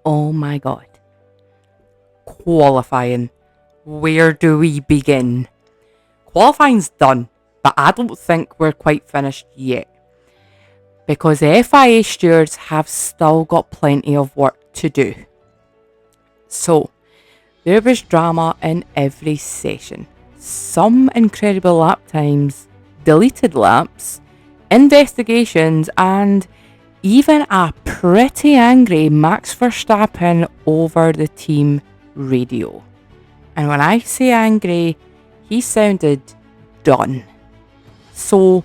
Oh my god. Qualifying. Where do we begin? Qualifying's done, but I don't think we're quite finished yet. Because the FIA stewards have still got plenty of work to do. So, there was drama in every session. Some incredible lap times, deleted laps, investigations, and even a pretty angry Max Verstappen over the team radio. And when I say angry, he sounded done. So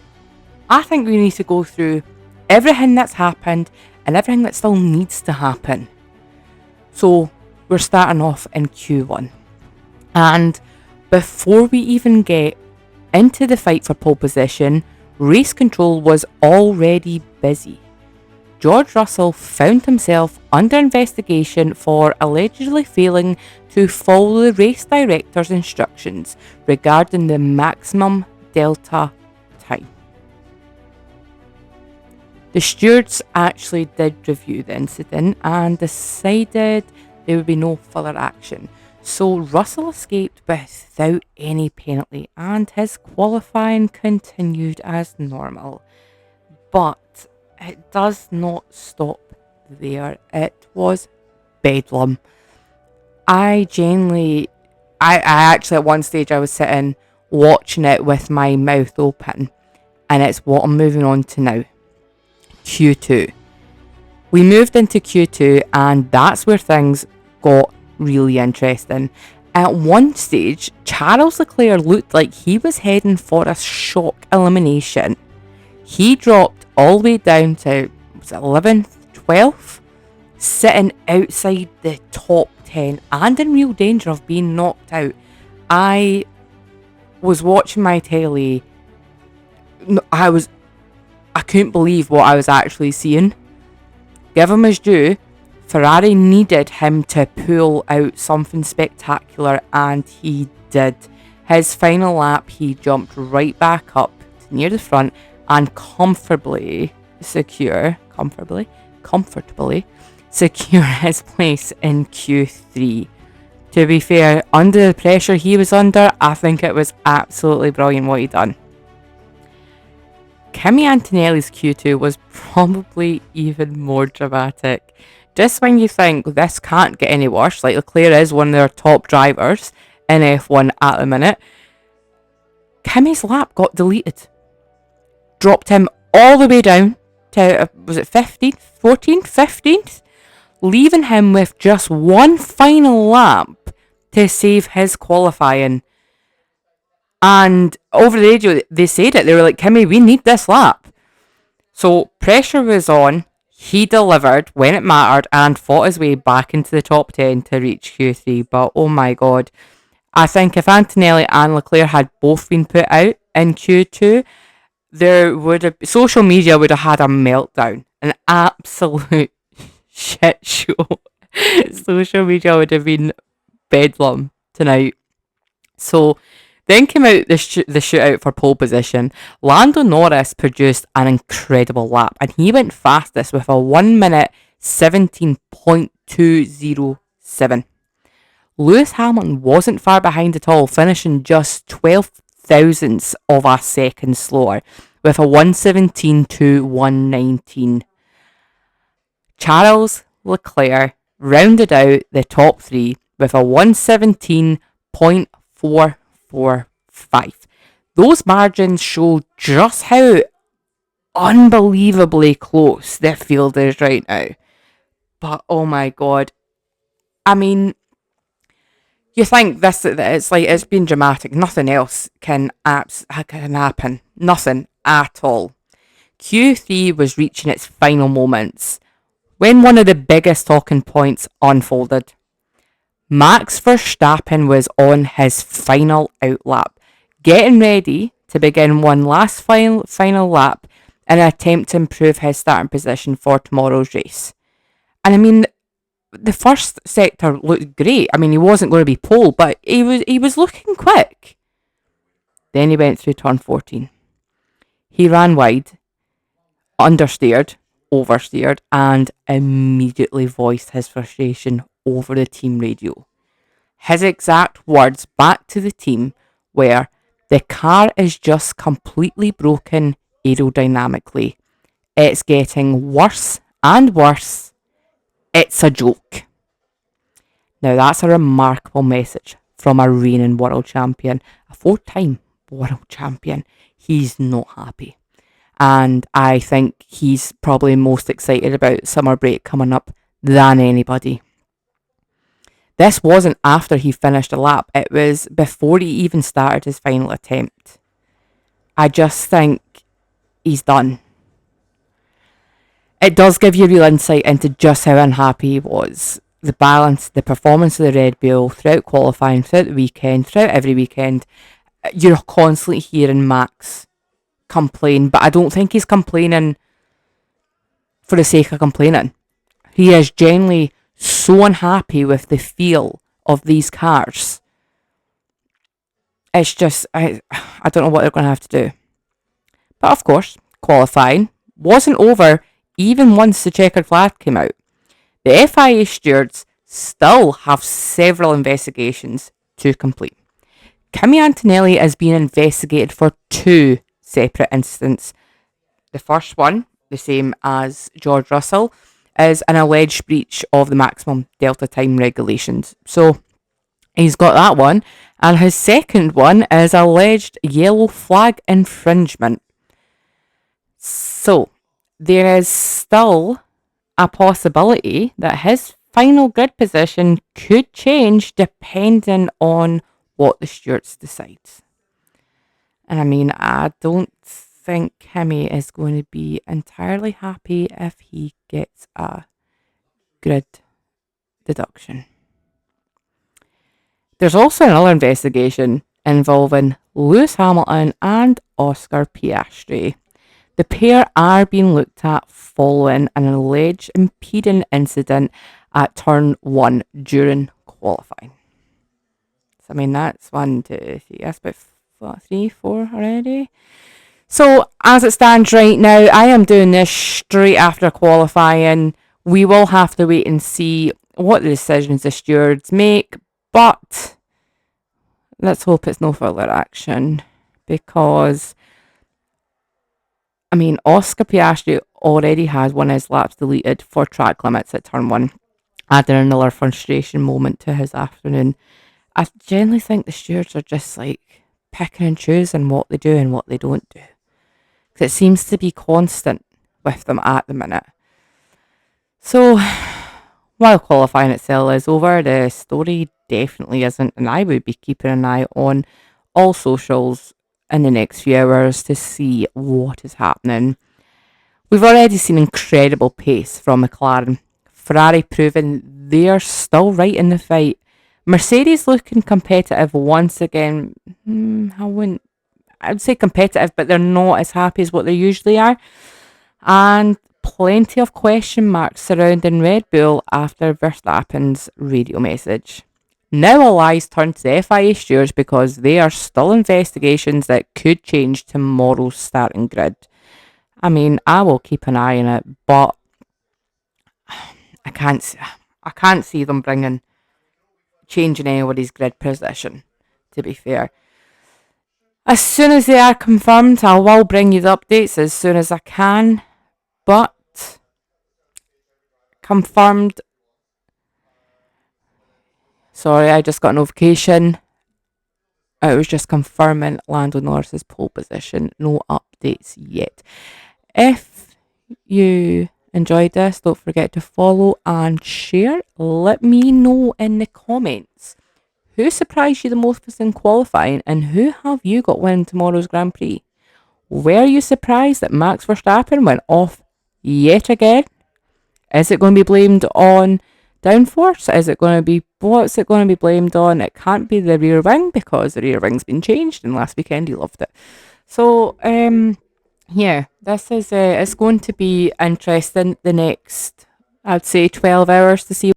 I think we need to go through everything that's happened and everything that still needs to happen. So we're starting off in Q1. And before we even get into the fight for pole position, race control was already busy. George Russell found himself under investigation for allegedly failing to follow the race director's instructions regarding the maximum delta time. The stewards actually did review the incident and decided there would be no further action. So Russell escaped without any penalty and his qualifying continued as normal. But it does not stop there. It was bedlam. I actually at one stage I was sitting watching it with my mouth open, and it's what I'm moving on to now. Q2. We moved into Q2 and that's where things got really interesting. At one stage, Charles Leclerc looked like he was heading for a shock elimination. He dropped all the way down to, was it 11th, 12th? Sitting outside the top 10 and in real danger of being knocked out. I was watching my telly. I couldn't believe what I was actually seeing. Give him his due, Ferrari needed him to pull out something spectacular, and he did. His final lap, he jumped right back up to near the front and comfortably secure his place in Q3. To be fair, under the pressure he was under, I think it was absolutely brilliant what he done. Kimi Antonelli's Q2 was probably even more dramatic. Just when you think this can't get any worse, like Leclerc is one of their top drivers in F1 at the minute, Kimi's lap got deleted. Dropped him all the way down to, was it 15th, 14th, 15th? Leaving him with just one final lap to save his qualifying. And over the radio, they said it. They were like, Kimi, we need this lap. So pressure was on. He delivered when it mattered and fought his way back into the top 10 to reach Q3. But oh my God. I think if Antonelli and Leclerc had both been put out in Q2, social media would have had a meltdown. An absolute shit show. Social media would have been bedlam tonight. So then came out the shootout for pole position. Lando Norris produced an incredible lap, and he went fastest with a 1 minute 17.207. Lewis Hamilton wasn't far behind at all, finishing just 12 thousandths of a second slower with a 117 to 119. Charles Leclerc rounded out the top three with a 117.445. Those margins show just how unbelievably close the field is right now. But oh my God. I mean, you think it's been dramatic. Nothing else can happen. Nothing at all. Q3 was reaching its final moments when one of the biggest talking points unfolded. Max Verstappen was on his final outlap, getting ready to begin one last final lap in an attempt to improve his starting position for tomorrow's race. And I mean, the first sector looked great. I mean, he wasn't going to be pole, but he was looking quick. Then he went through turn 14. He ran wide, understeered, oversteered and immediately voiced his frustration over the team radio. His exact words back to the team were, "The car is just completely broken aerodynamically. It's getting worse and worse. It's a joke." Now that's a remarkable message from a reigning world champion, a 4-time world champion. He's not happy. And I think he's probably most excited about summer break coming up than anybody. This wasn't after he finished a lap, it was before he even started his final attempt. I just think he's done. It does give you real insight into just how unhappy he was. The balance, the performance of the Red Bull throughout qualifying, throughout the weekend, throughout every weekend, you're constantly hearing Max complain, but I don't think he's complaining for the sake of complaining. He is genuinely so unhappy with the feel of these cars. It's just, I don't know what they're going to have to do. But of course, qualifying wasn't over even once the checkered flag came out. The FIA stewards still have several investigations to complete. Kimi Antonelli is being investigated for 2 separate incidents. The first one, the same as George Russell, is an alleged breach of the maximum delta time regulations. So he's got that one. And his second one is alleged yellow flag infringement. So there is still a possibility that his final grid position could change depending on what the stewards decide. And I mean, I don't think Kimi is going to be entirely happy if he gets a grid deduction. There's also another investigation involving Lewis Hamilton and Oscar Piastri. The pair are being looked at following an alleged impeding incident at turn 1 during qualifying. So, I mean, that's 1, 2, 3, that's about 3, 4 already. So, as it stands right now, I am doing this straight after qualifying. We will have to wait and see what the decisions the stewards make, but let's hope it's no further action, because I mean, Oscar Piastri already has one of his laps deleted for track limits at turn 1, adding another frustration moment to his afternoon. I generally think the stewards are just like picking and choosing what they do and what they don't do, because it seems to be constant with them at the minute. So, while qualifying itself is over, the story definitely isn't, and I would be keeping an eye on all socials in the next few hours to see what is happening. We've already seen incredible pace from McLaren. Ferrari proving they're still right in the fight. Mercedes looking competitive once again. I'd say competitive, but they're not as happy as what they usually are. And plenty of question marks surrounding Red Bull after Verstappen's radio message. Now all eyes turn to the FIA stewards because there are still investigations that could change tomorrow's starting grid. I mean, I will keep an eye on it, but I can't see them changing anybody's grid position, to be fair. As soon as they are confirmed, I will bring you the updates as soon as I can, but confirmed. Sorry, I just got a notification. It was just confirming Lando Norris's pole position. No updates yet. If you enjoyed this, don't forget to follow and share. Let me know in the comments who surprised you the most in qualifying and who have you got winning tomorrow's Grand Prix. Were you surprised that Max Verstappen went off yet again? Is it going to be blamed on downforce? What's it going to be blamed on? It can't be the rear wing because the rear wing's been changed, and last weekend he loved it. So, yeah, this is it's going to be interesting the next, I'd say, 12 hours to see